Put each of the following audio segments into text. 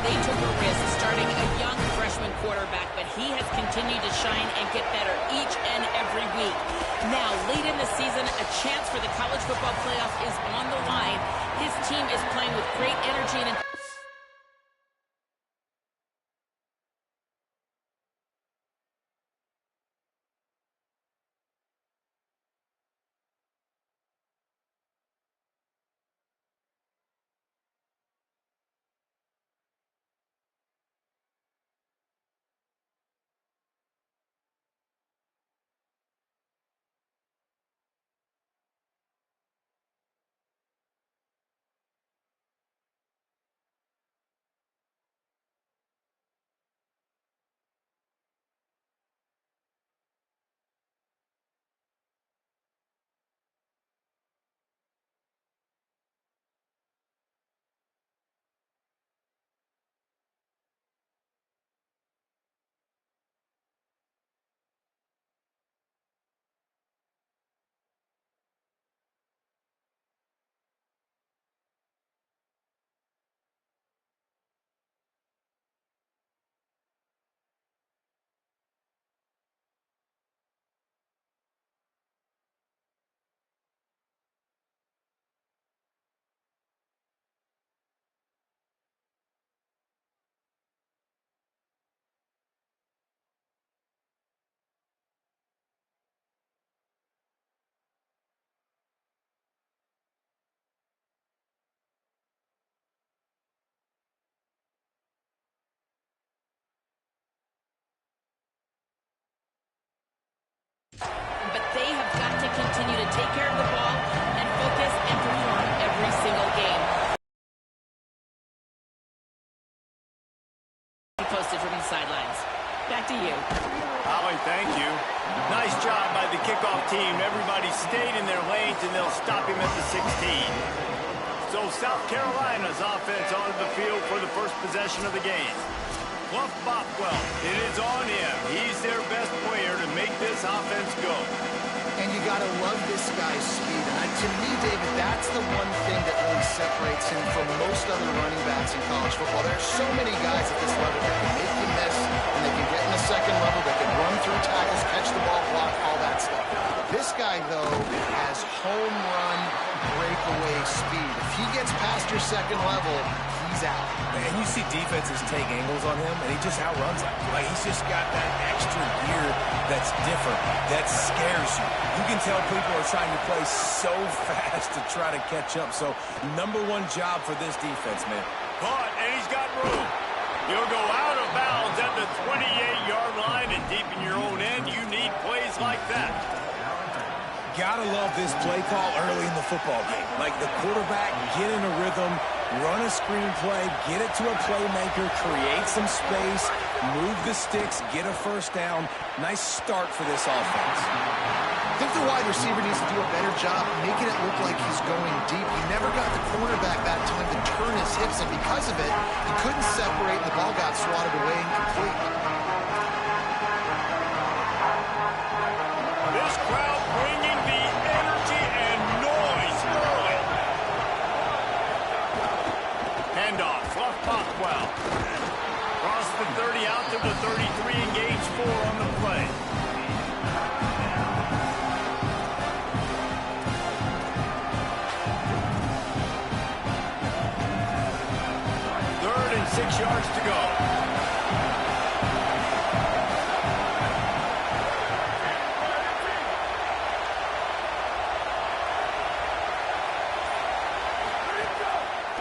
they took a risk starting a young freshman quarterback, but he has continued to shine and get better each and every week. Now, late in the season, a chance for the college football playoff is on the line. His team is playing with great energy and but they have got to continue to take care of the ball and focus and perform every single game. Posted from the sidelines. Back to you. Holly, thank you. Nice job by the kickoff team. Everybody stayed in their lanes, and they'll stop him at the 16. So South Carolina's offense onto the field for the first possession of the game. Bluff Bothwell, it is on him. He's their best player to make this offense go. And you got to love this guy's speed. And to me, David, that's the one thing that really separates him from most other running backs in college football. There are so many guys at this level that can make you miss, and they can get in the second level, they can run through tackles, catch the ball, block, all that stuff. This guy, though, has home run breakaway speed. If he gets past your second level, he's out. And you see defenses take angles on him, and he just outruns them. Like, he's just got that extra gear that's different, that scares you. You can tell people are trying to play so fast to try to catch up. So, number one job for this defense, man. Caught, and he's got room. He'll go out of bounds at the 28-yard line, and deep in your own end, you need plays like that. Gotta love this play call early in the football game. Like, the quarterback, get in a rhythm, run a screen play, get it to a playmaker, create some space, move the sticks, get a first down. Nice start for this offense. I think the wide receiver needs to do a better job making it look like he's going deep. He never got the cornerback that time to turn his hips, and because of it, he couldn't separate, and the ball got swatted away incomplete. This crowd bringing the energy and noise early. Handoff, Fluff Bothwell. Cross the 30 out to the 33 and gains 4 on the play. Third and 6 yards to go.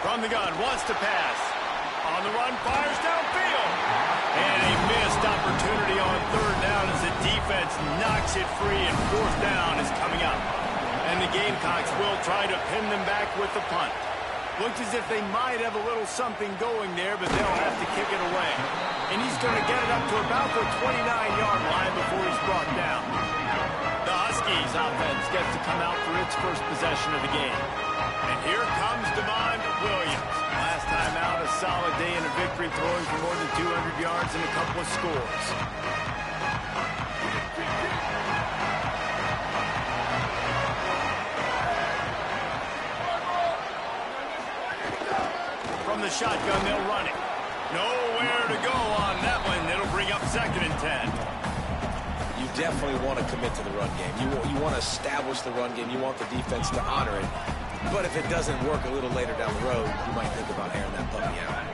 From the gun, wants to pass. On the run, fires downfield. And a missed opportunity on third down as the defense knocks it free, and fourth down is coming up. And the Gamecocks will try to pin them back with the punt. Looks as if they might have a little something going there, but they'll have to kick it away. And he's going to get it up to about the 29-yard line before he's brought down. The Huskies offense gets to come out for its first possession of the game. And here comes Demond Williams. Last time out, a solid day in a victory, throwing for more than 200 yards and a couple of scores. From the shotgun, they'll run it. Nowhere to go on that one. It'll bring up 2nd and 10. You definitely want to commit to the run game. You want to establish the run game. You want the defense to honor it. But if it doesn't work a little later down the road, you might think about airing that puppy out.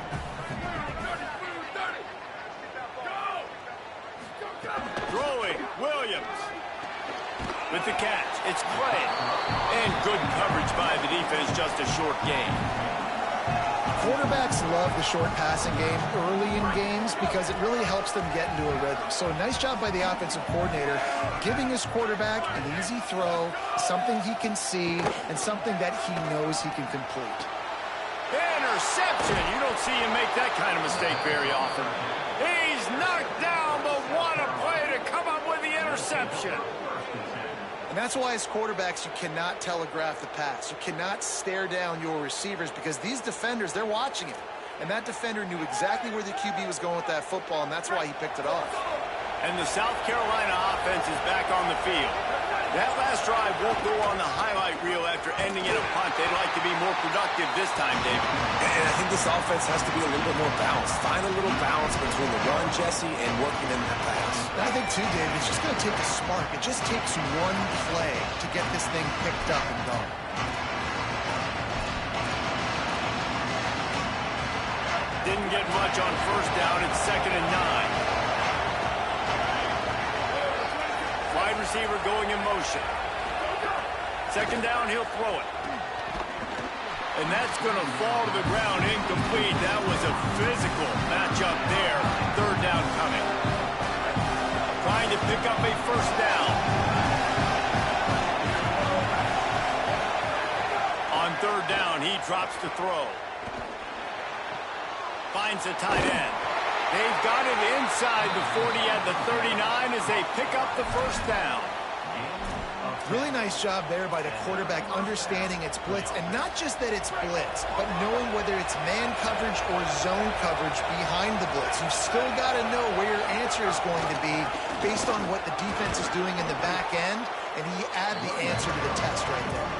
Throwing, Williams. With the catch, it's Clay. And good coverage by the defense, just a short gain. Quarterbacks love the short passing game early in games because it really helps them get into a rhythm. So nice job by the offensive coordinator giving his quarterback an easy throw, something he can see, and something that he knows he can complete. Interception! You don't see him make that kind of mistake very often. He's knocked down, but what a play to come up with the interception. And that's why as quarterbacks, you cannot telegraph the pass. You cannot stare down your receivers because these defenders, they're watching it. And that defender knew exactly where the QB was going with that football, and that's why he picked it off. And the South Carolina offense is back on the field. That last drive won't go on the highlight reel after ending in a punt. They'd like to be more productive this time, David. And I think this offense has to be a little bit more balanced. Find a little balance between the run, Jesse, and working in that pass. I think, too, David, it's just going to take a spark. It just takes one play to get this thing picked up and going. Didn't get much on 1st down. It's 2nd and 9. Wide receiver going in motion. 2nd down, he'll throw it. And that's going to fall to the ground incomplete. That was a physical matchup there. 3rd down coming. Trying to pick up a 1st down. On 3rd down, he drops the throw. Finds a tight end. They've got it inside the 40 at the 39 as they pick up the 1st down. Really nice job there by the quarterback understanding it's blitz, and not just that it's blitz, but knowing whether it's man coverage or zone coverage behind the blitz. You've still got to know where your answer is going to be based on what the defense is doing in the back end, and he add the answer to the test right there.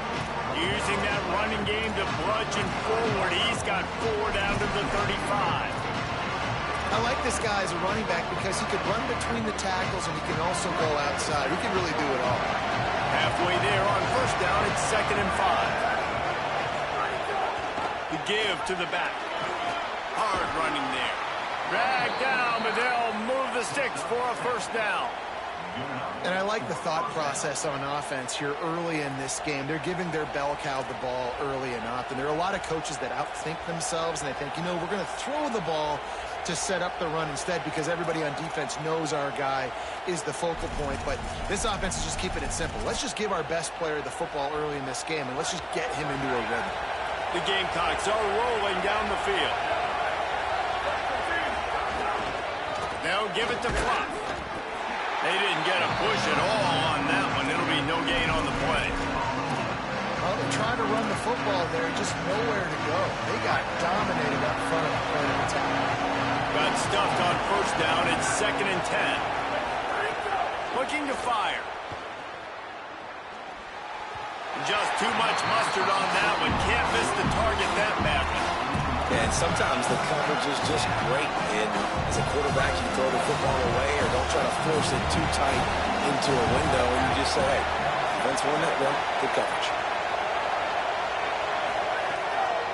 Using that running game to bludgeon forward. He's got 4 down to the 35. I like this guy as a running back because he could run between the tackles and he can also go outside. He can really do it all. Halfway there on 1st down, it's 2nd and 5. The give to the back. Hard running there. Dragged down, but they'll move the sticks for a 1st down. And I like the thought process on offense here early in this game. They're giving their bell cow the ball early and often. There are a lot of coaches that outthink themselves, and they think, you know, we're going to throw the ball to set up the run instead because everybody on defense knows our guy is the focal point. But this offense is just keeping it simple. Let's just give our best player the football early in this game, and let's just get him into a rhythm. The Gamecocks are rolling down the field. Now give it to Fluff. They didn't get a push at all on that one. It'll be no gain on the play. Well, they're trying to run the football there, just nowhere to go. They got dominated up front of the point of attack. Got stuffed on 1st down. It's 2nd and 10. Looking to fire. Just too much mustard on that one. Can't miss the target that badly. And sometimes the coverage is just great. And as a quarterback, you throw the football away or don't try to force it too tight into a window. And you just say, hey, defense won that one. Good coverage.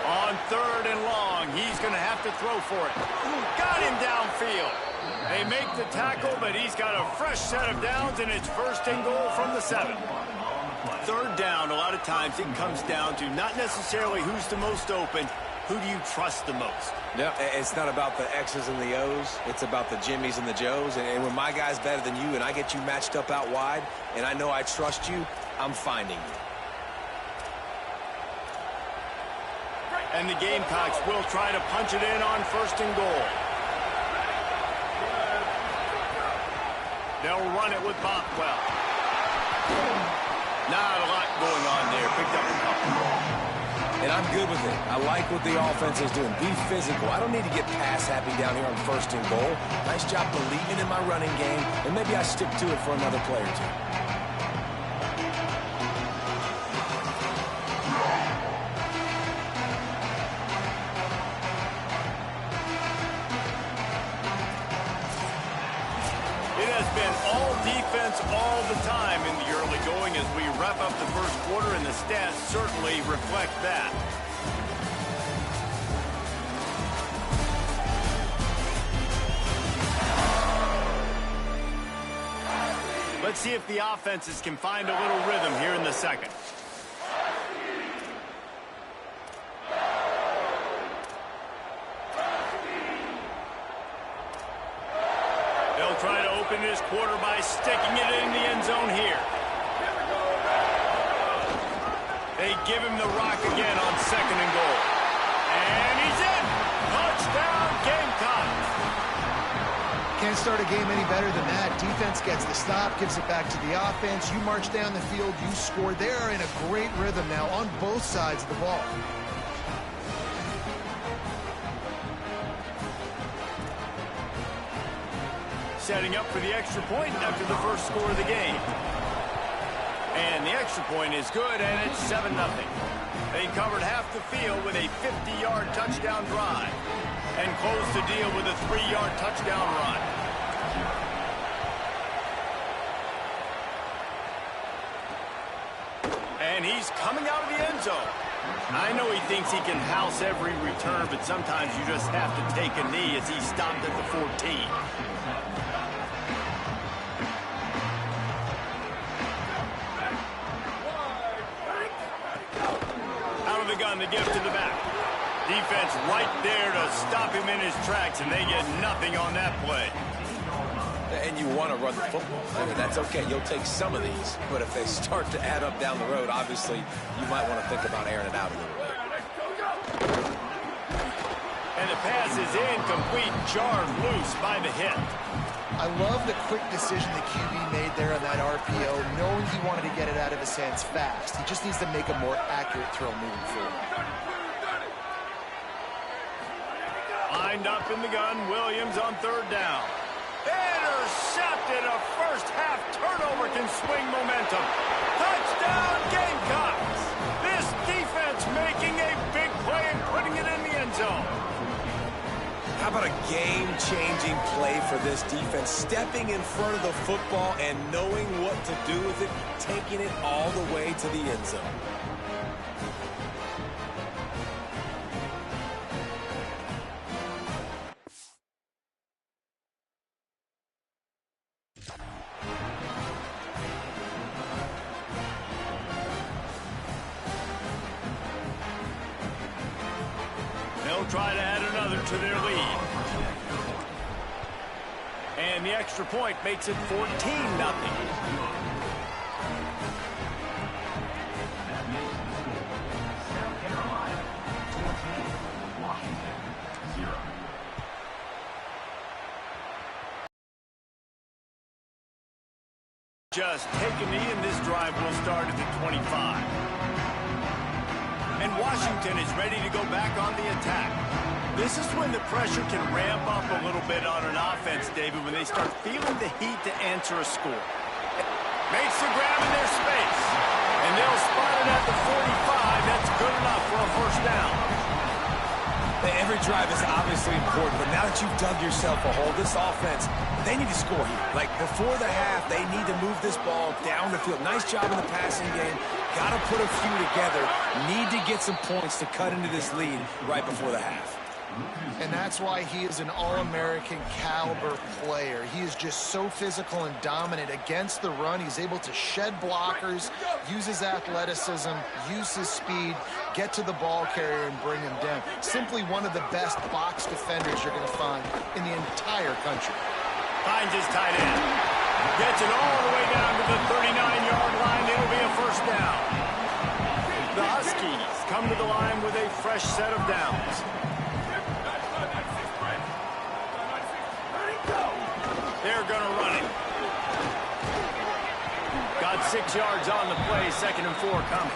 On 3rd and long, he's going to have to throw for it. Got him downfield. They make the tackle, but he's got a fresh set of downs, and it's 1st and goal from the 7. 3rd down, a lot of times it comes down to not necessarily who's the most open, who do you trust the most? No, it's not about the X's and the O's. It's about the Jimmies and the Joes. And when my guy's better than you and I get you matched up out wide and I know I trust you, I'm finding you. And the Gamecocks will try to punch it in on 1st and goal. They'll run it with Bothwell. Not a lot going on there. Picked up a couple. And I'm good with it. I like what the offense is doing. Be physical. I don't need to get pass happy down here on 1st and goal. Nice job believing in my running game, and maybe I stick to it for another play or two. defense all the time in the early going as we wrap up the first quarter, and the stats certainly reflect that. Let's see if the offenses can find a little rhythm here in the second. They'll try to open this quarter by sticking it in the end zone here. They give him the rock again on 2nd and goal. And he's in! Touchdown, Gamecocks! Can't start a game any better than that. Defense gets the stop, gives it back to the offense. You march down the field, you score. They are in a great rhythm now on both sides of the ball. Setting up for the extra point after the first score of the game. And the extra point is good, and it's 7-0. They covered half the field with a 50-yard touchdown drive and closed the deal with a 3-yard touchdown run. And he's coming out of the end zone. I know he thinks he can house every return, but sometimes you just have to take a knee as he stopped at the 14. Out of the gun to give to the back. Defense right there to stop him in his tracks, and they get nothing on that play. And you want to run the football. I mean, that's okay. You'll take some of these. But if they start to add up down the road, obviously, you might want to think about airing it out a little bit. And the pass is incomplete, jarred loose by the hit. I love the quick decision the QB made there on that RPO, knowing he wanted to get it out of his hands fast. He just needs to make a more accurate throw moving forward. Lined up in the gun, Williams on 3rd down. Intercepted. A first-half turnover can swing momentum. Touchdown, Gamecocks. This defense making a big play and putting it in the end zone. How about a game-changing play for this defense? Stepping in front of the football and knowing what to do with it, taking it all the way to the end zone. They'll try to add another to their lead. And the extra point makes it 14-0. Just take a knee, and this drive will start at the 25. And Washington is ready to go back on the attack. This is when the pressure can ramp up a little bit on an offense, David, when they start feeling the heat to answer a score. Makes the grab in their space. And they'll spot it at the 45. That's good enough for a first down. Every drive is obviously important, but now that you've dug yourself a hole, this offense, they need to score here. Like, before the half, they need to move this ball down the field. Nice job in the passing game. Got to put a few together. Need to get some points to cut into this lead right before the half. And that's why he is an All-American caliber player. He is just so physical and dominant against the run. He's able to shed blockers, use his athleticism, use his speed, get to the ball carrier and bring him down. Simply one of the best box defenders you're going to find in the entire country. Finds his tight end. Gets it all the way down to the 39-yard line. It'll be a first down. The Huskies come to the line with a fresh set of downs. They're going to run it. Got 6 yards on the play, 2nd and 4 coming.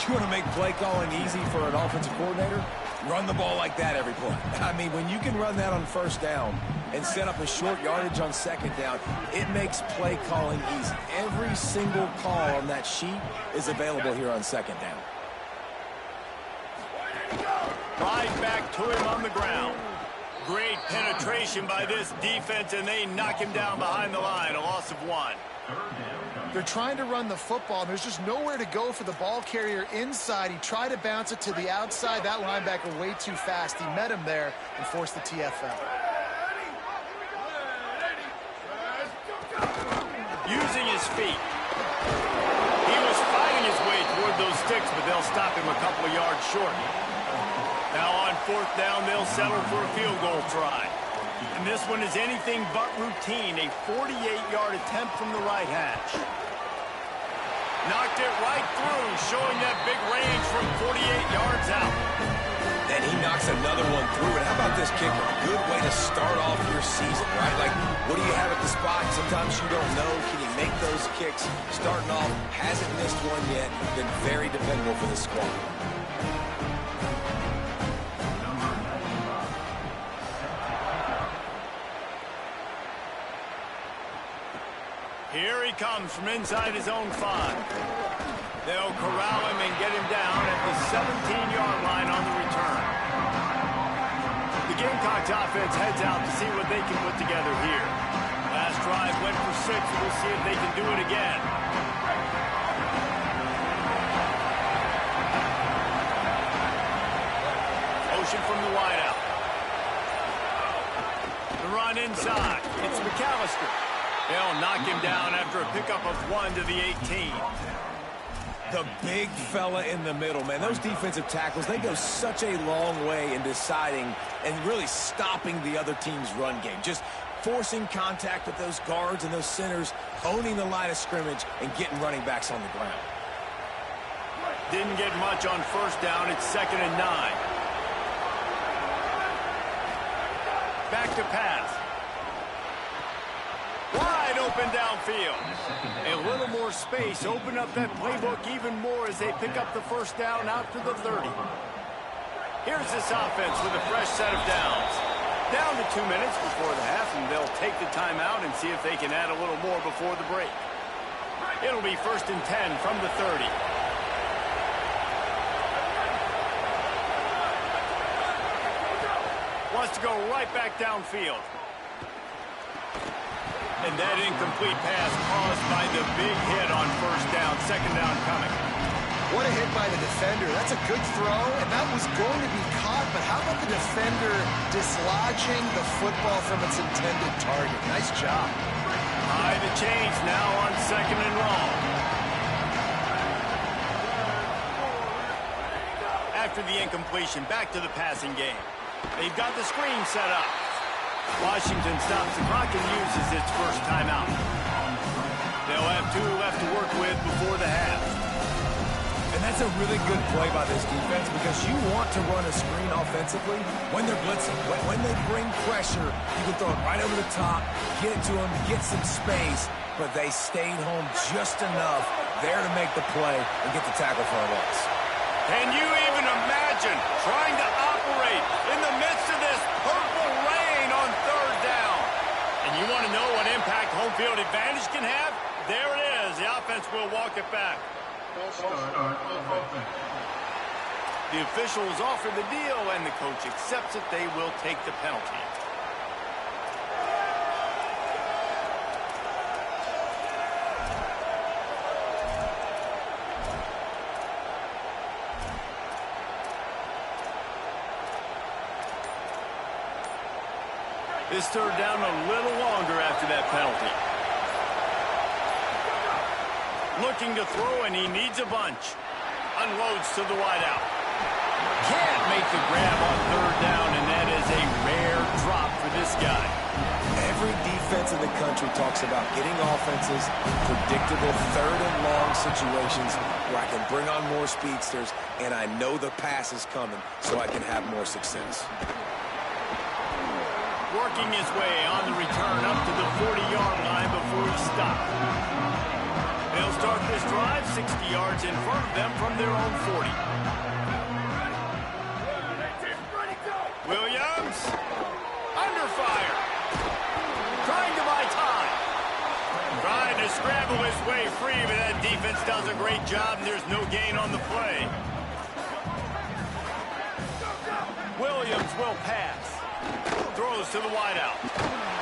You want to make play calling easy for an offensive coordinator? Run the ball like that every play. I mean, when you can run that on first down and set up a short yardage on 2nd down, it makes play calling easy. Every single call on that sheet is available here on 2nd down. Right back to him on the ground. Great penetration by this defense, and they knock him down behind the line, a loss of 1. They're trying to run the football, and there's just nowhere to go for the ball carrier inside. He tried to bounce it to the outside. That linebacker way too fast. He met him there and forced the TFL. Using his feet. He was fighting his way toward those sticks, but they'll stop him a couple of yards short. Now on 4th down, they'll settle for a field goal try. And this one is anything but routine, a 48-yard attempt from the right hash. Knocked it right through, showing that big range from 48 yards out. And he knocks another one through. And how about this kicker? Good way to start off your season, right? Like, what do you have at the spot? Sometimes you don't know. Can you make those kicks? Starting off, hasn't missed one yet. Been very dependable for the squad. Here he comes from inside his own 5. They'll corral him and get him down at the 17-yard line on the return. The Gamecocks offense heads out to see what they can put together here. Last drive went for 6, and we'll see if they can do it again. Motion from the wideout. The run inside. It's McAllister. They'll knock him down after a pickup of 1 to the 18. The big fella in the middle, man. Those defensive tackles, they go such a long way in deciding and really stopping the other team's run game. Just forcing contact with those guards and those centers, owning the line of scrimmage, and getting running backs on the ground. Didn't get much on 1st down. It's 2nd and 9. Back to pass. Wide open downfield. A little more space. Open up that playbook even more as they pick up the 1st down out to the 30. Here's this offense with a fresh set of downs. Down to 2 minutes before the half, and they'll take the timeout and see if they can add a little more before the break. It'll be 1st and 10 from the 30. Wants to go right back downfield. And that incomplete pass caused by the big hit on 1st down. 2nd down coming. What a hit by the defender. That's a good throw, and that was going to be caught, but how about the defender dislodging the football from its intended target? Nice job. High the chains now on 2nd and long. After the incompletion, back to the passing game. They've got the screen set up. Washington stops the clock and uses its 1st timeout. They'll have 2 left to work with before the half. And that's a really good play by this defense because you want to run a screen offensively when they're blitzing. When they bring pressure, you can throw it right over the top, get it to them, get some space, but they stayed home just enough there to make the play and get the tackle for a loss. Can you even imagine trying to operate in the midst of this purple rain on 3rd down? And you want to know what impact home field advantage can have? There it is. The offense will walk it back. The officials offer the deal, and the coach accepts it. They will take the penalty. This 3rd down a little longer after that penalty. Looking to throw, and he needs a bunch. Unloads to the wideout. Can't make the grab on 3rd down, and that is a rare drop for this guy. Every defense in the country talks about getting offenses in predictable 3rd and long situations where I can bring on more speedsters, and I know the pass is coming, so I can have more success. Working his way on the return up to the 40-yard line before he stopped. They'll start this drive 60 yards in front of them from their own 40. Williams, under fire. Trying to buy time. Trying to scramble his way free, but that defense does a great job, and there's no gain on the play. Williams will pass. Throws to the wideout.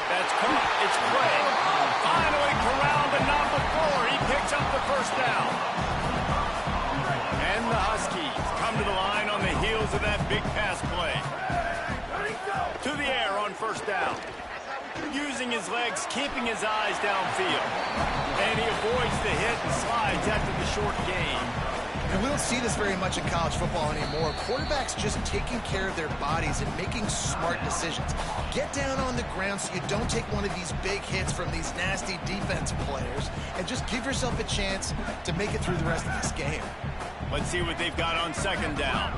That's caught. It's Craig. Finally corralled, but not before. He picks up the first down. And the Huskies come to the line on the heels of that big pass play. To the air on first down. Using his legs, keeping his eyes downfield. And he avoids the hit and slides after the short gain. And we don't see this very much in college football anymore. Quarterbacks just taking care of their bodies and making smart decisions. Get down on the ground so you don't take one of these big hits from these nasty defensive players, and just give yourself a chance to make it through the rest of this game. Let's see what they've got on second down.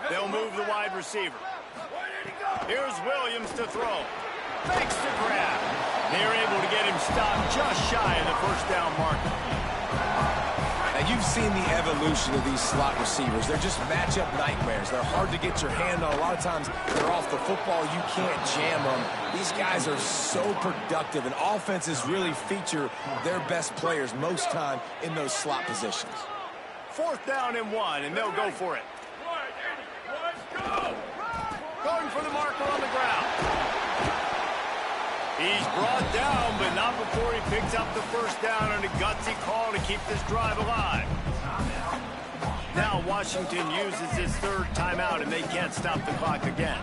They'll move the wide receiver. Here's Williams to throw. Fakes to grab. They're able to get him stopped just shy of the first down marker. Now, you've seen the evolution of these slot receivers. They're just matchup nightmares. They're hard to get your hand on. A lot of times, they're off the football. You can't jam them. These guys are so productive, and offenses really feature their best players most time in those slot positions. Fourth down and 1, and they'll go for it. Going for the marker on the ground. He's brought down, but not before he picks up the first down on a gutsy call to keep this drive alive. Now Washington uses his third timeout, and they can't stop the clock again.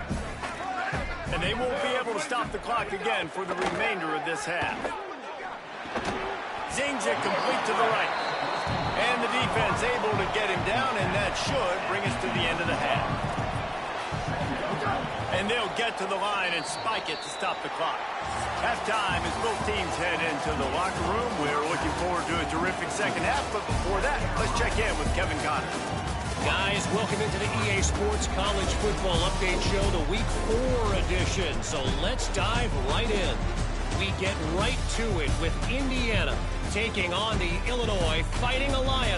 And they won't be able to stop the clock again for the remainder of this half. Zings it complete to the right. And the defense able to get him down, and that should bring us to the end of the half. And they'll get to the line and spike it to stop the clock. Halftime as both teams head into the locker room. We're looking forward to a terrific second half, but before that, let's check in with Kevin Connor. Guys, welcome into the EA Sports College Football Update Show, the Week 4 edition. So let's dive right in. We get right to it with Indiana taking on the Illinois Fighting Illini.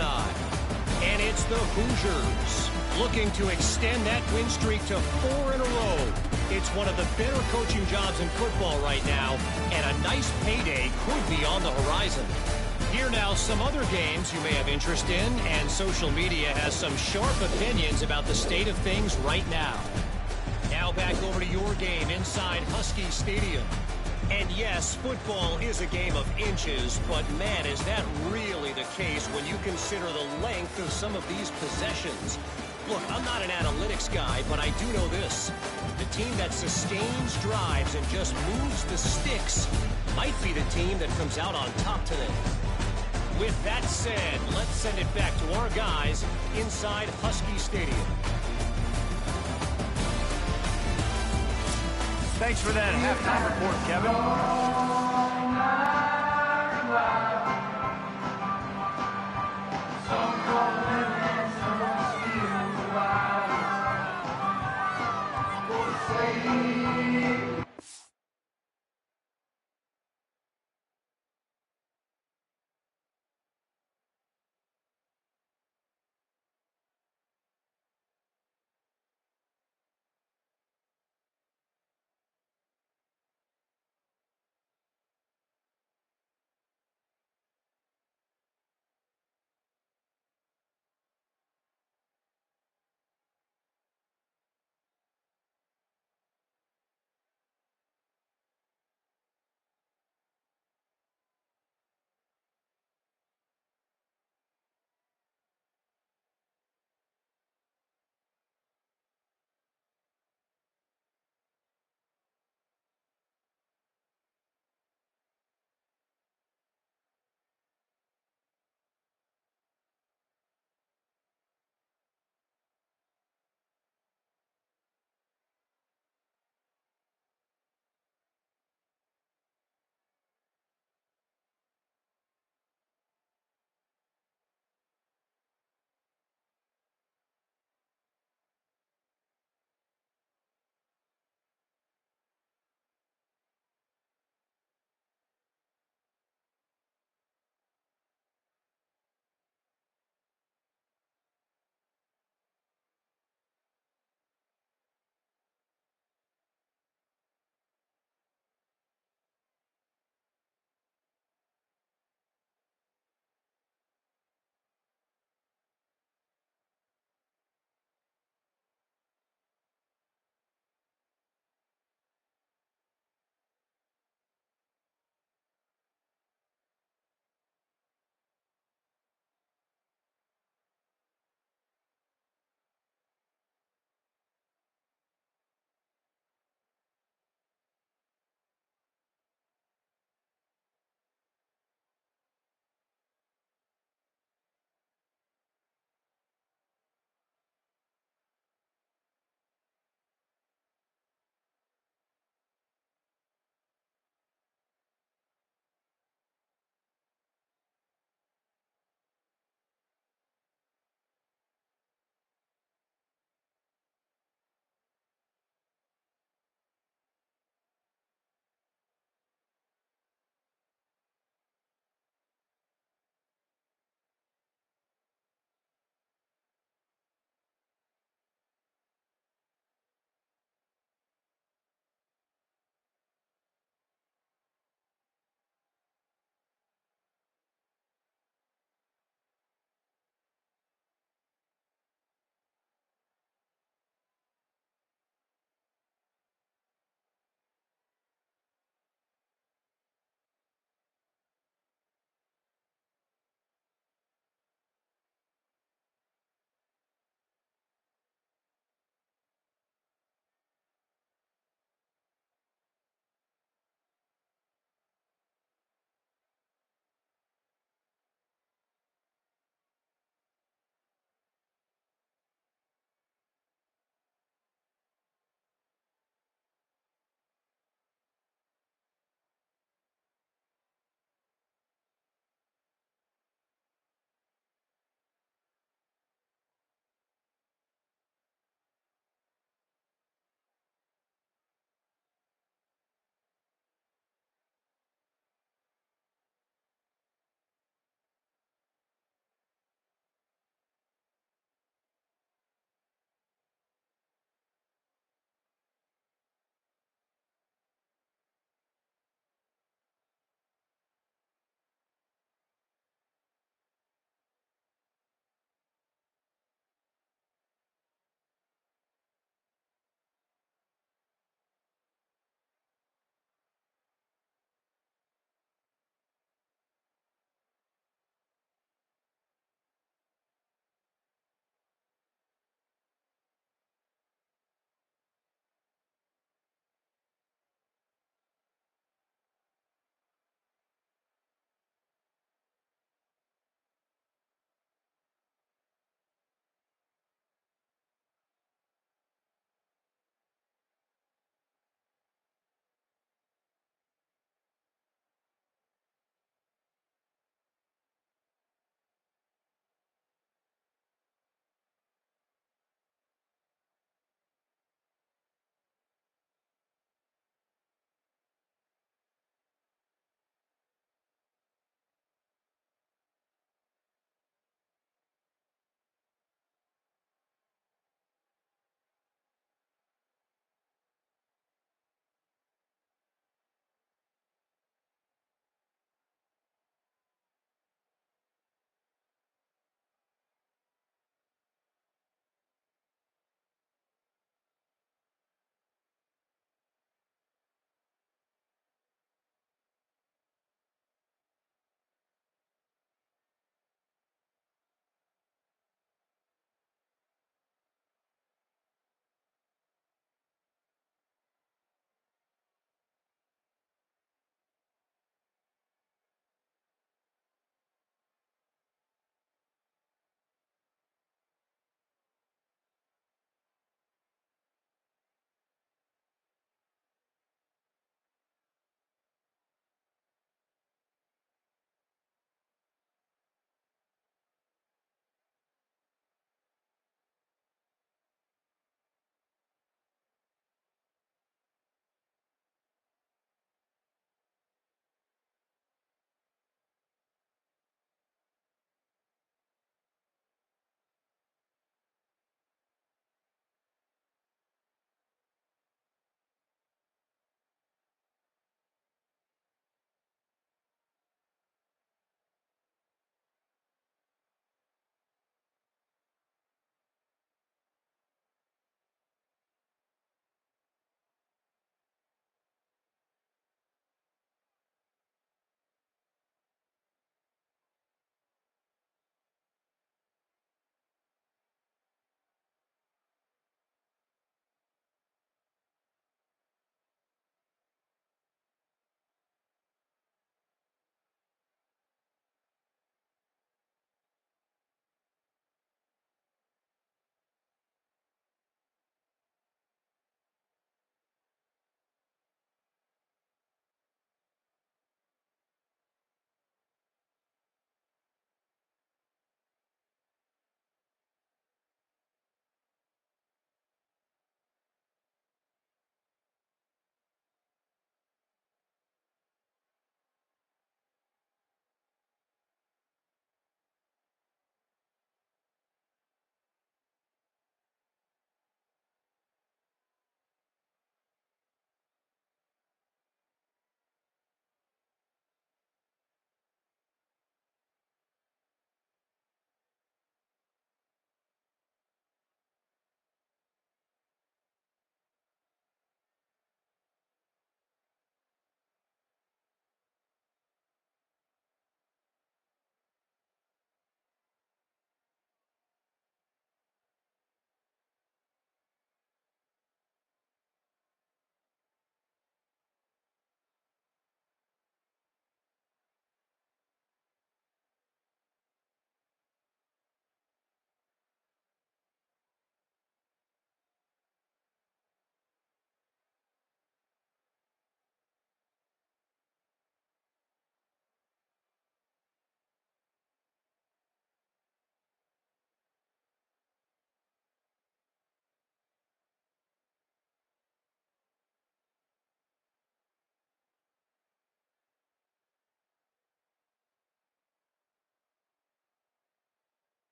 And it's the Hoosiers looking to extend that win streak to 4 in a row. It's one of the better coaching jobs in football right now, and a nice payday could be on the horizon. Here now, some other games you may have interest in, and social media has some sharp opinions about the state of things right now. Now back over to your game inside Husky Stadium. And yes, football is a game of inches, but man, is that really the case when you consider the length of some of these possessions. Look, I'm not an analytics guy, but I do know this. The team that sustains drives and just moves the sticks might be the team that comes out on top today. With that said, let's send it back to our guys inside Husky Stadium. Thanks for that halftime report, Kevin.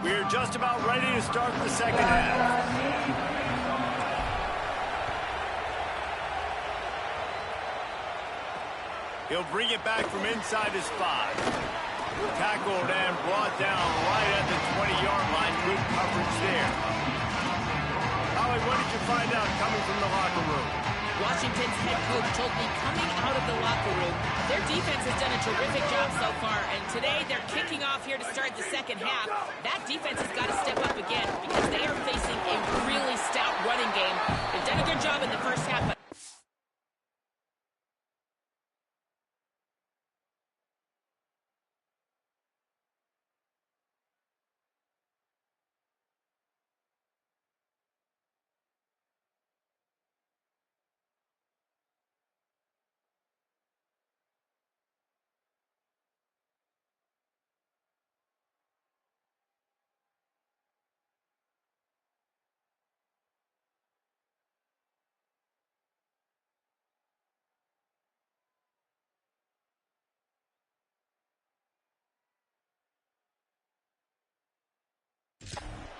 We're just about ready to start the second half. He'll bring it back from inside his 5. Tackled and brought down right at the 20-yard line. Good coverage there. Holly, what did you find out coming from the locker room? Washington's head coach told me coming out of the locker room, their defense has done a terrific job so far, and today they're kicking off here to start the second half. That defense has got to step up again because they are facing a really stout running game. They've done a good job in the first half, but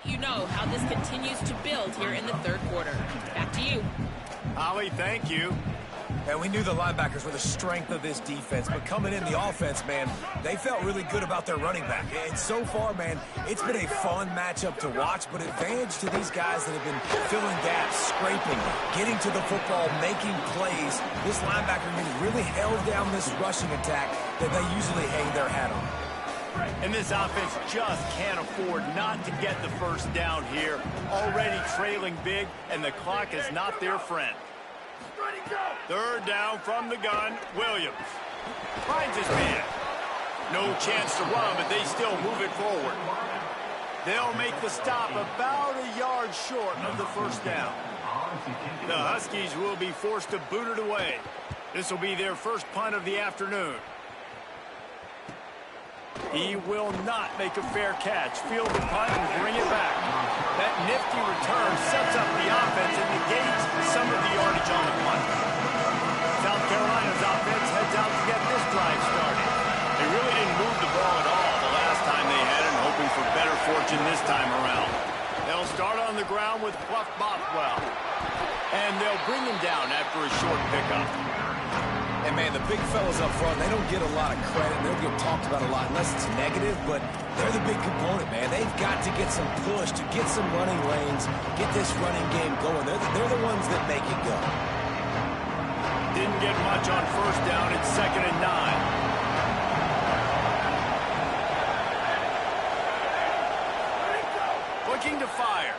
you know how this continues to build here in the third quarter. Back to you. Holly, thank you. And we knew the linebackers were the strength of this defense, but coming in the offense, man, they felt really good about their running back. And so far, man, it's been a fun matchup to watch, but advantage to these guys that have been filling gaps, scraping, getting to the football, making plays. This linebacker really held down this rushing attack that they usually hang their hat on. And this offense just can't afford not to get the first down here. Already trailing big, and the clock is not their friend. Third down from the gun, Williams. Finds his man. No chance to run, but they still move it forward. They'll make the stop about a yard short of the first down. The Huskies will be forced to boot it away. This will be their first punt of the afternoon. He will not make a fair catch. Field the punt and bring it back. That nifty return sets up the offense and negates some of the yardage on the punt. South Carolina's offense heads out to get this drive started. They really didn't move the ball at all the last time they had it, hoping for better fortune this time around. They'll start on the ground with Buff Bothwell. And they'll bring him down after a short pickup. And, man, the big fellas up front, they don't get a lot of credit. They don't get talked about a lot unless it's negative, but they're the big component, man. They've got to get some push, to get some running lanes, get this running game going. They're the ones that make it go. Didn't get much on first down. It's 2nd and 9. Looking to fire.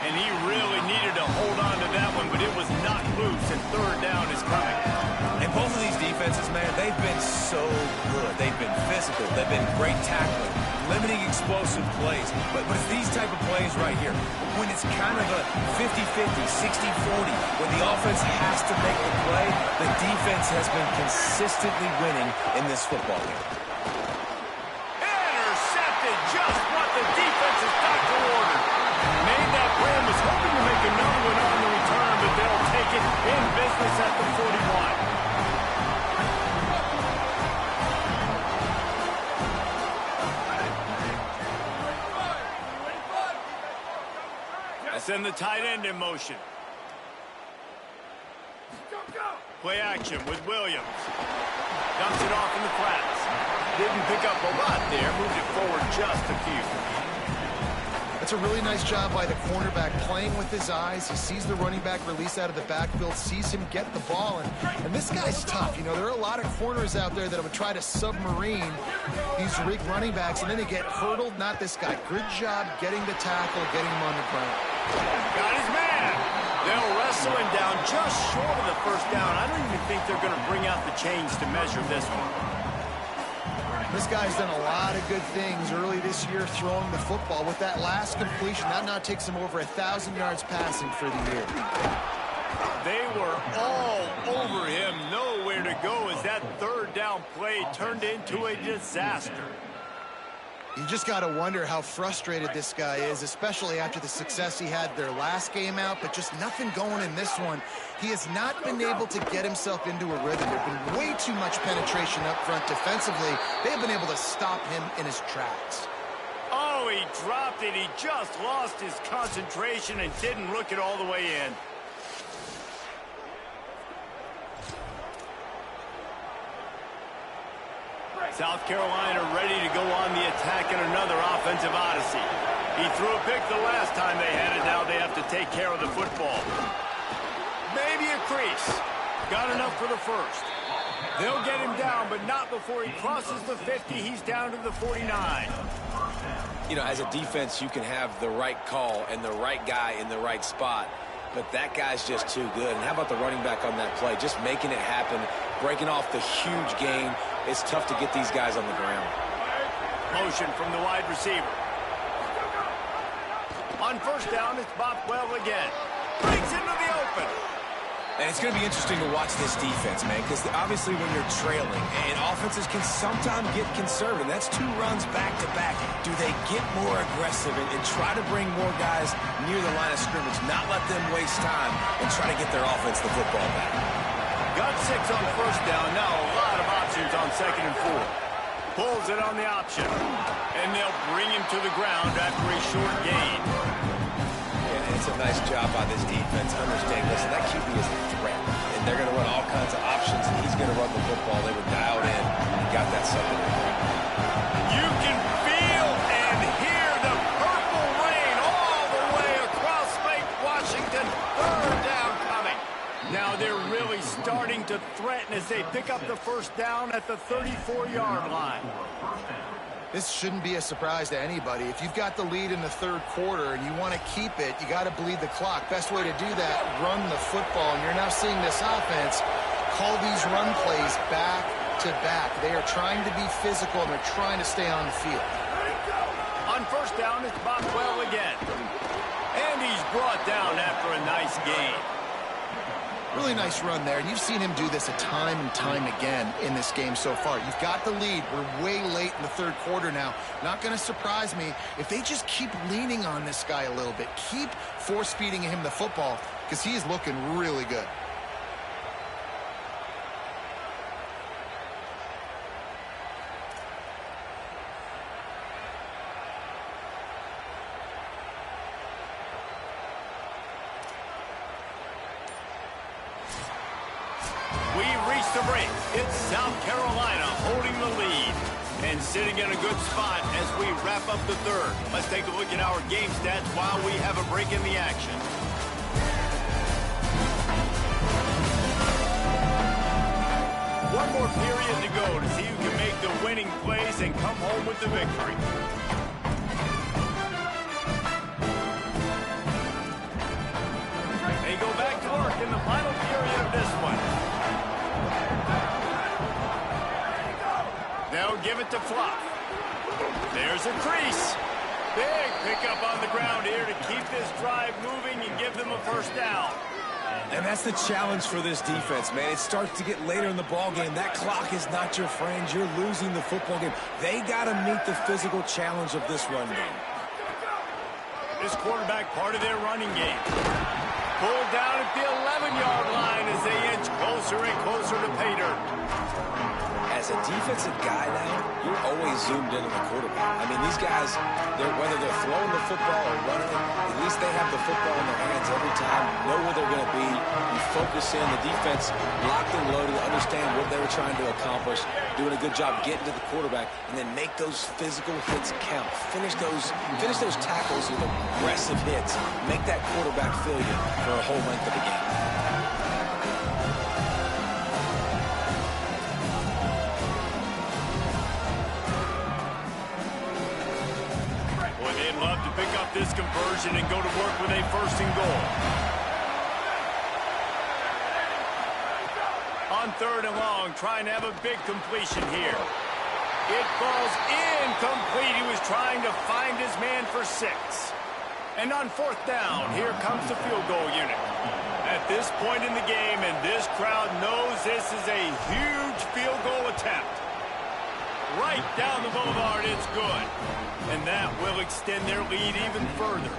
And he really needed to hold on to that one, but it was knocked loose, and third down is coming. And both of these defenses, man, they've been so good. They've been physical. They've been great tackling, limiting explosive plays. But it's these type of plays right here, when it's kind of a 50-50, 60-40, when the offense has to make the play, the defense has been consistently winning in this football game. Intercepted, just what the defense's doctor ordered. Made that play and was hoping to make another one on the return, but they'll take it in business at the 41. Send the tight end in motion. Play action with Williams. Dumps it off in the flats. Didn't pick up a lot there. Moved it forward just a few. That's a really nice job by the cornerback, playing with his eyes. He sees the running back release out of the backfield, sees him get the ball, and this guy's tough. You know, there are a lot of corners out there that would try to submarine these rig running backs, and then they get hurdled. Not this guy. Good job getting the tackle, getting him on the ground. Got his man. They'll wrestle him down just short of the first down. I don't even think they're going to bring out the chains to measure this one. This guy's done a lot of good things early this year throwing the football. With that last completion, that now takes him over 1,000 yards passing for the year. They were all over him, nowhere to go as that third down play turned into a disaster. You just got to wonder how frustrated this guy is, especially after the success he had their last game out, but just nothing going in this one. He has not been able to get himself into a rhythm. There's been way too much penetration up front defensively. They've been able to stop him in his tracks. Oh, he dropped it. He just lost his concentration and didn't look it all the way in. South Carolina ready to go on the attack in another offensive odyssey. He threw a pick the last time they had it. Now they have to take care of the football. Maybe a crease. Got enough for the first. They'll get him down, but not before he crosses the 50. He's down to the 49. You know, as a defense, you can have the right call and the right guy in the right spot, but that guy's just too good. And how about the running back on that play? Just making it happen, breaking off the huge gain. It's tough to get these guys on the ground. Motion from the wide receiver. On first down, it's Bothwell again. Breaks into the open. And it's going to be interesting to watch this defense, man, because obviously when you're trailing, and offenses can sometimes get conservative. That's 2 runs back-to-back. Do they get more aggressive and try to bring more guys near the line of scrimmage, not let them waste time, and try to get their offense the football back? Got 6 on first down. Now a lot of options on 2nd and 4. Pulls it on the option. And they'll bring him to the ground after a short gain. Yeah, it's a nice job by this defense. Understand, listen, that QB is a threat. And they're going to run all kinds of options, and he's going to run the football. They were dialed in and got that second and 3. You can feel and hear the purple rain all the way across Lake Washington. Third down coming. Now they're really starting to threaten as they pick up the first down at the 34-yard line. This shouldn't be a surprise to anybody. If you've got the lead in the third quarter and you want to keep it, you got to bleed the clock. Best way to do that, run the football. And you're now seeing this offense call these run plays back to back. They are trying to be physical, and they're trying to stay on the field. On first down, it's Bothwell again. And he's brought down after a nice gain. Really nice run there, and you've seen him do this a time and time again in this game so far. You've got the lead. We're way late in the third quarter now. Not going to surprise me if they just keep leaning on this guy a little bit. Keep force-feeding him the football because he's looking really good. The break. It's South Carolina holding the lead and sitting in a good spot as we wrap up the third. Let's take a look at our game stats while we have a break in the action. One more period to go to see who can make the winning plays and come home with the victory. They go back to work in the final period of this one. They'll give it to Fluff. There's a crease. Big pickup on the ground here to keep this drive moving and give them a first down. And that's the challenge for this defense, man. It starts to get later in the ballgame. That clock is not your friend. You're losing the football game. They got to meet the physical challenge of this run game. This quarterback part of their running game. Pulled down at the 11-yard line as they inch closer and closer to pay dirt. As a defensive guy now, you're always zoomed into the quarterback. I mean, these guys, whether they're throwing the football or running it, at least they have the football in their hands every time, know where they're going to be. You focus in, the defense locked and loaded, understand what they were trying to accomplish, doing a good job getting to the quarterback, and then make those physical hits count. Finish those tackles with aggressive hits. Make that quarterback feel you for a whole length of the game. Love to pick up this conversion and go to work with a first and goal. On third and long, trying to have a big completion here. It falls incomplete. He was trying to find his man for 6. And on 4th down, here comes the field goal unit. At this point in the game, and this crowd knows this is a huge field goal attempt. Right down the boulevard, it's good. And that will extend their lead even further.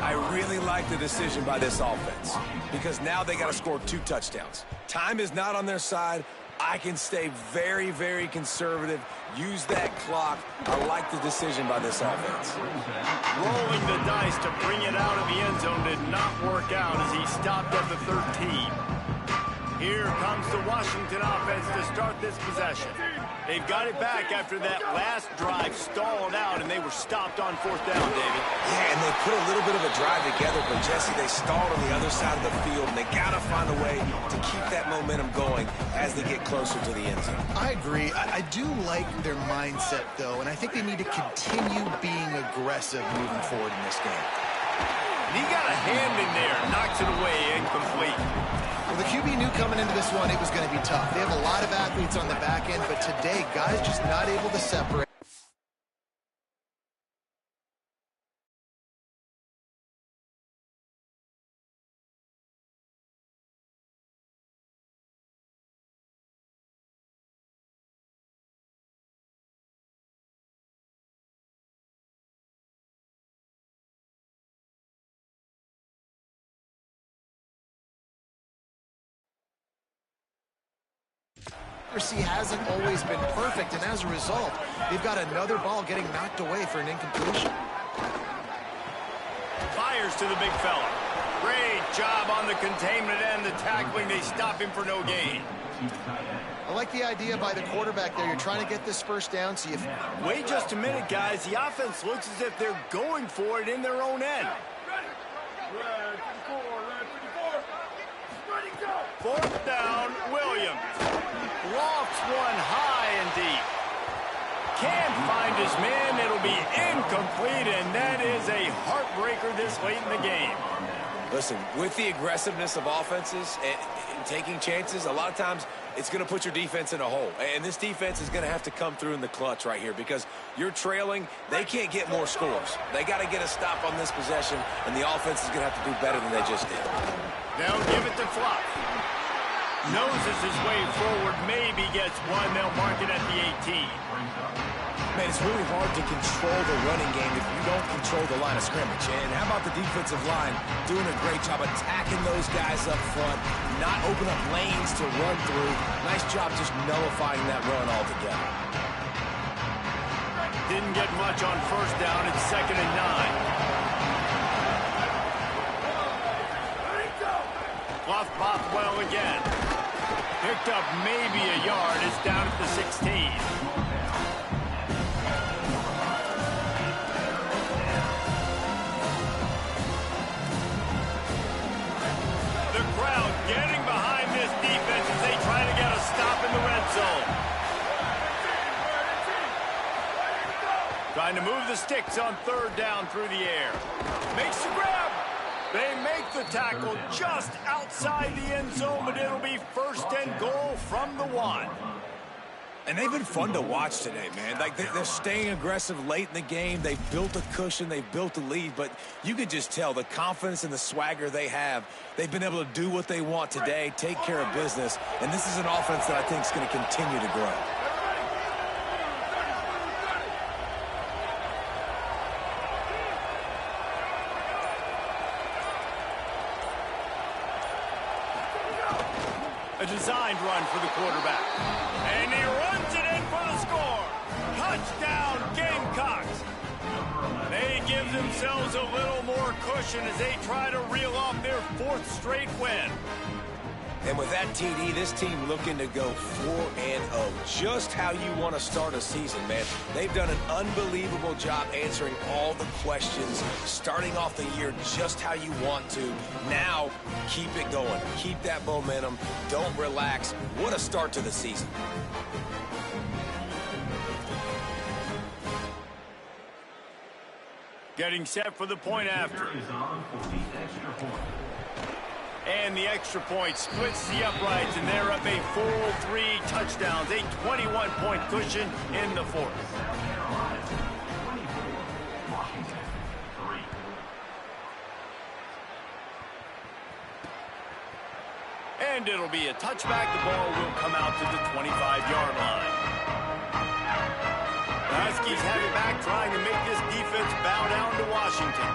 I really like the decision by this offense because now they got to score 2 touchdowns. Time is not on their side. I can stay very, very conservative. Use that clock. I like the decision by this offense. Rolling the dice to bring it out of the end zone did not work out as he stopped at the 13. Here comes the Washington offense to start this possession. They've got it back after that last drive stalled out, and they were stopped on 4th down, David. Yeah, and they put a little bit of a drive together, but, Jesse, they stalled on the other side of the field, and they got to find a way to keep that momentum going as they get closer to the end zone. I agree. I do like their mindset, though, and I think they need to continue being aggressive moving forward in this game. He got a hand in there, knocks it away, incomplete. Well, the QB knew coming into this one it was going to be tough. They have a lot of athletes on the back end, but today, guys just not able to separate. Hasn't always been perfect, and as a result, they've got another ball getting knocked away for an incompletion. Fires to the big fella. Great job on the containment and the tackling. They stop him for no gain. I like the idea by the quarterback there. You're trying to get this first down, see if... Wait just a minute, guys. The offense looks as if they're going for it in their own end. 4th down, Williams. Lofts one high and deep. Can't find his man. It'll be incomplete, and that is a heartbreaker this late in the game. Listen, with the aggressiveness of offenses and taking chances, a lot of times it's going to put your defense in a hole. And this defense is going to have to come through in the clutch right here because you're trailing. They can't get more scores. They got to get a stop on this possession, and the offense is going to have to do better than they just did. They'll give it to Flop. Noses his way forward, maybe gets one. They'll mark it at the 18. Man, it's really hard to control the running game if you don't control the line of scrimmage. And how about the defensive line doing a great job attacking those guys up front, not open up lanes to run through. Nice job just nullifying that run altogether. Didn't get much on 1st down. It's 2nd and 9. Bluff well again. Picked up maybe a yard. It's down at the 16. The crowd getting behind this defense as they try to get a stop in the red zone. Trying to move the sticks on 3rd down through the air. Makes the grab. They make the tackle just outside the end zone, but it'll be 1st and goal from the 1. And they've been fun to watch today, man. Like, they're staying aggressive late in the game. They've built a cushion. They've built a lead. But you can just tell the confidence and the swagger they have. They've been able to do what they want today, take care of business. And this is an offense that I think is going to continue to grow. A designed run for the quarterback. And he runs it in for the score. Touchdown, Gamecocks. They give themselves a little more cushion as they try to reel off their 4th straight win. And with that TD, this team looking to go 4-0. Just how you want to start a season, man. They've done an unbelievable job answering all the questions, starting off the year just how you want to. Now, keep it going. Keep that momentum. Don't relax. What a start to the season. Getting set for the point after. And the extra point splits the uprights, and they're up a full 3 touchdowns, a 21-point cushion in the fourth. And it'll be a touchback. The ball will come out to the 25-yard line. The Huskies have it back, trying to make this defense bow down to Washington.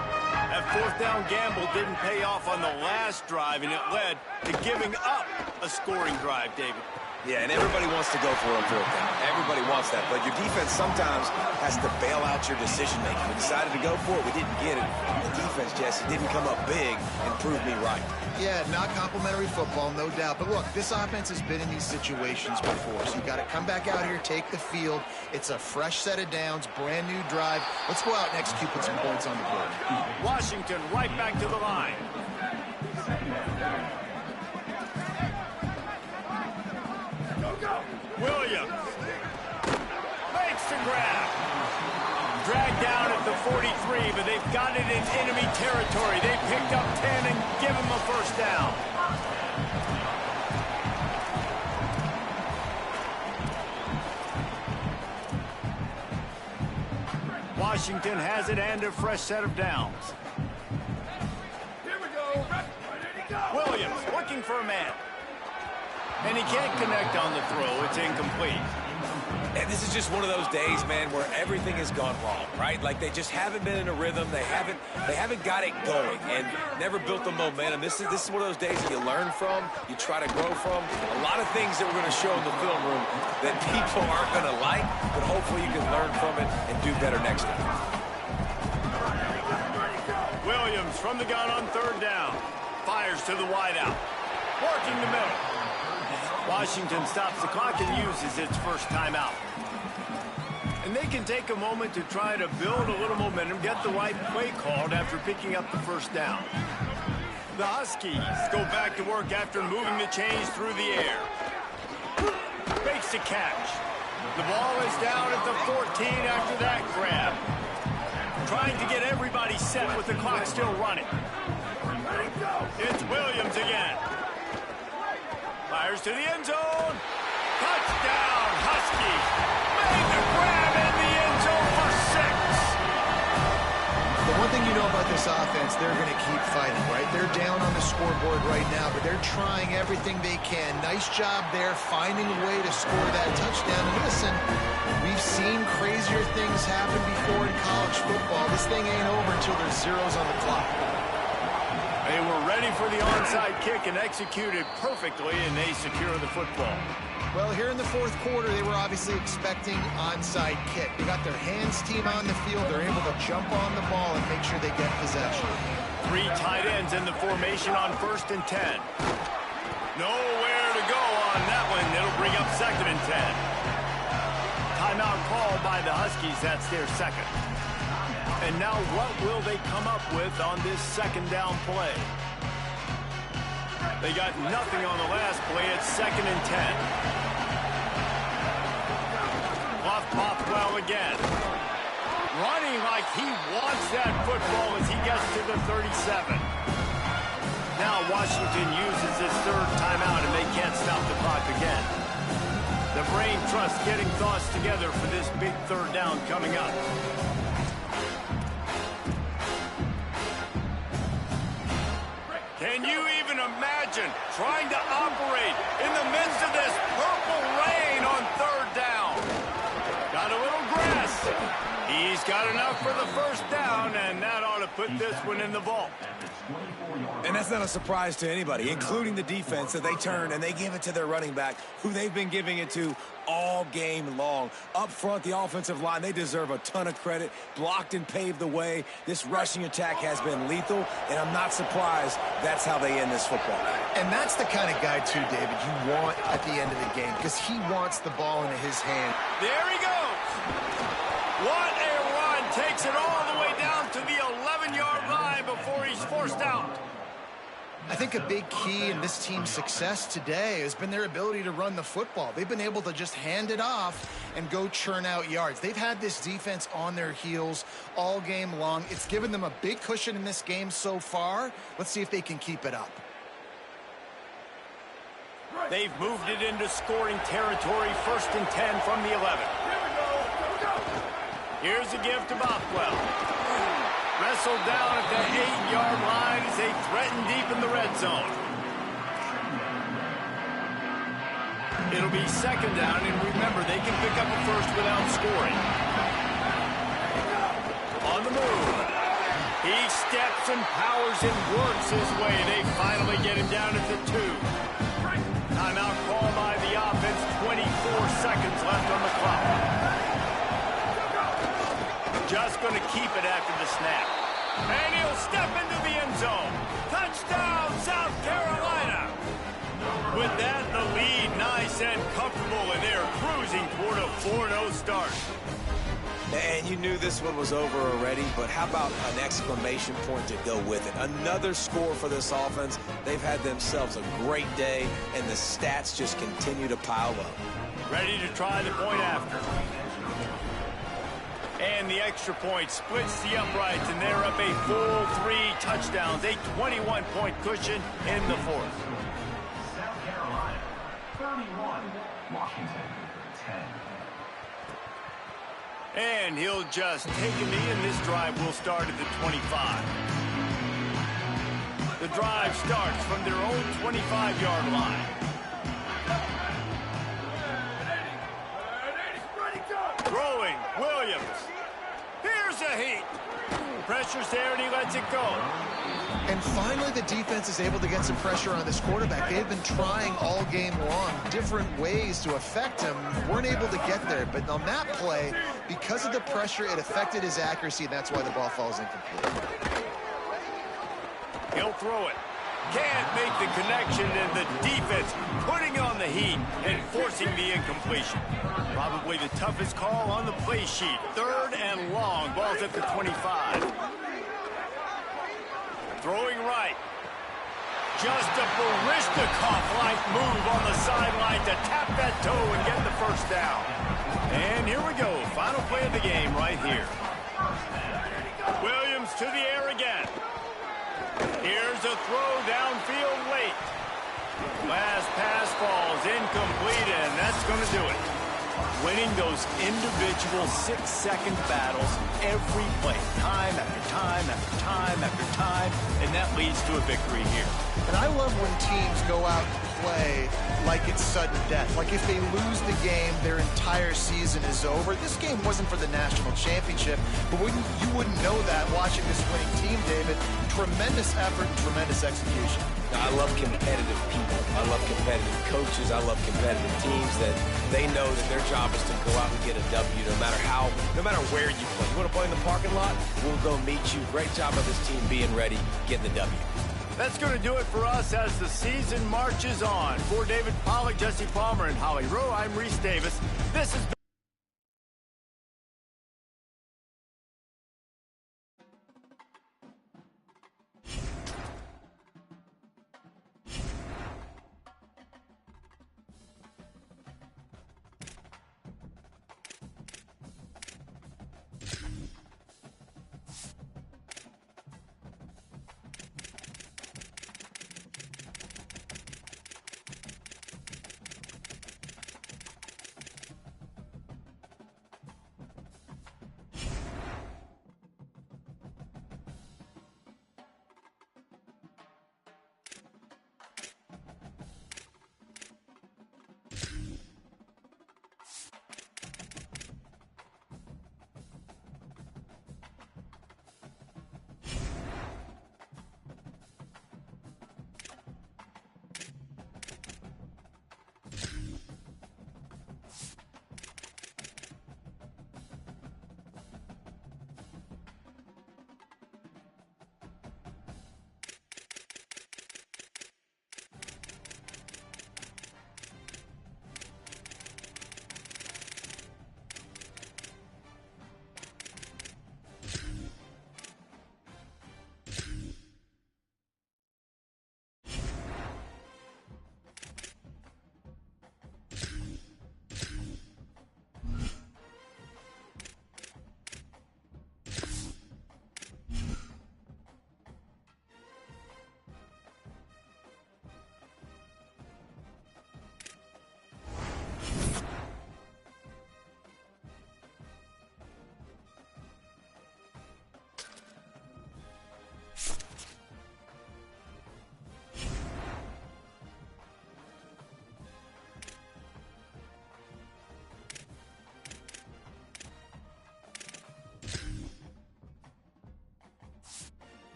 That fourth down gamble didn't pay off on the last drive, and it led to giving up a scoring drive, David. Yeah, and everybody wants to go for a fourth down. Everybody wants that, but your defense sometimes has to bail out your decision-making. We decided to go for it. We didn't get it. The defense, Jesse, didn't come up big and prove me right. Yeah, not complimentary football, no doubt. But look, this offense has been in these situations before, so you got to come back out here, take the field. It's a fresh set of downs, brand new drive. Let's go out and execute, put some points on the board. Washington right back to the line. Williams makes the grab. Dragged down at the 43, but they've got it in enemy territory. They picked up 10 and give him a first down. Washington has it and a fresh set of downs. Here we go. Williams looking for a man. And he can't connect on the throw. It's incomplete. And this is just one of those days, man, where everything has gone wrong, right? Like they just haven't been in a rhythm. They haven't got it going and never built the momentum. This is one of those days that you learn from, you try to grow from. A lot of things that we're going to show in the film room that people aren't going to like, but hopefully you can learn from it and do better next time. Williams from the gun on third down. Fires to the wideout. Working the middle. Washington stops the clock and uses its first timeout. And they can take a moment to try to build a little momentum, get the right play called after picking up the first down. The Huskies go back to work after moving the chains through the air. Makes the catch. The ball is down at the 14 after that grab. Trying to get everybody set with the clock still running. It's Williams again. Fires to the end zone. Touchdown, Huskies. Made the grab in the end zone for 6. The one thing you know about this offense, they're going to keep fighting, right? They're down on the scoreboard right now, but they're trying everything they can. Nice job there, finding a way to score that touchdown. And listen, we've seen crazier things happen before in college football. This thing ain't over until there's zeros on the clock. They were ready for the onside kick and executed perfectly, and they secure the football. Well, here in the fourth quarter, they were obviously expecting onside kick. They got their hands team on the field. They're able to jump on the ball and make sure they get possession. 3 tight ends in the formation on 1st and 10. Nowhere to go on that one. It'll bring up 2nd and 10. Timeout called by the Huskies. That's their second. And now what will they come up with on this second down play? They got nothing on the last play. It's 2nd and 10. Bluff Bothwell again. Running like he wants that football as he gets to the 37. Now Washington uses his third timeout and they can't stop the clock again. The brain trust getting thoughts together for this big third down coming up. Can you even imagine trying to operate in the midst of this purple rain on third down? Got a little grass. He's got enough for the first down, and that ought to put this one in the vault. And that's not a surprise to anybody, including the defense, that they turn and they give it to their running back, who they've been giving it to all game long. Up front, the offensive line, they deserve a ton of credit. Blocked and paved the way. This rushing attack has been lethal, and I'm not surprised that's how they end this football. And that's the kind of guy, too, David, you want at the end of the game, because he wants the ball into his hand. There he goes. What a run. Takes it all the way down to the 11-yard line before he's forced out. I think a big key in this team's success today has been their ability to run the football. They've been able to just hand it off and go churn out yards. They've had this defense on their heels all game long. It's given them a big cushion in this game so far. Let's see if they can keep it up. They've moved it into scoring territory, 1st and 10 from the 11. Here's a give to Bothwell. Wrestled down at the 8-yard line as they threaten deep in the red zone. It'll be 2nd down, and remember, they can pick up a first without scoring. On the move. He steps and powers and works his way. They finally get him down at the 2. Timeout call by the offense. 24 seconds left on the clock. Just going to keep it after the snap. And he'll step into the end zone. Touchdown, South Carolina. With that, the lead nice and comfortable, and they're cruising toward a 4-0 start. And you knew this one was over already, but how about an exclamation point to go with it? Another score for this offense. They've had themselves a great day, and the stats just continue to pile up. Ready to try the point after. And the extra point splits the uprights, and they're up a full 3 touchdowns, a 21-point cushion in the 4th. South Carolina, 31. Washington, 10. And he'll just take a knee, and this drive will start at the 25. The drive starts from their own 25-yard line. Throwing, Williams. Here's a heat. Pressure's there, and he lets it go. And finally, the defense is able to get some pressure on this quarterback. They've been trying all game long different ways to affect him. Weren't able to get there. But on that play, because of the pressure, it affected his accuracy, and that's why the ball falls incomplete. He'll throw it. Can't make the connection, and the defense putting on the heat and forcing the incompletion. Probably the toughest call on the play sheet. 3rd and long. Ball's at the 25. Throwing right. Just a Barishnikov-like move on the sideline to tap that toe and get the 1st down. And here we go. Final play of the game right here. Williams to the air again. Here's a throw downfield late. Last pass falls incomplete, and that's going to do it. Winning those individual 6-second battles every play, time after time after time after time, and that leads to a victory here. And I love when teams go out and play like it's sudden death. Like if they lose the game, their entire season is over. This game wasn't for the national championship, but you wouldn't know that watching this winning team, David. Tremendous effort and tremendous execution. I love competitive people. I love competitive coaches. I love competitive teams that they know that their job is to go out and get a W no matter where you play. You want to play in the parking lot? We'll go meet you. Great job of this team being ready, getting the W. That's going to do it for us as the season marches on. For David Pollack, Jesse Palmer, and Holly Rowe, I'm Reese Davis. This has been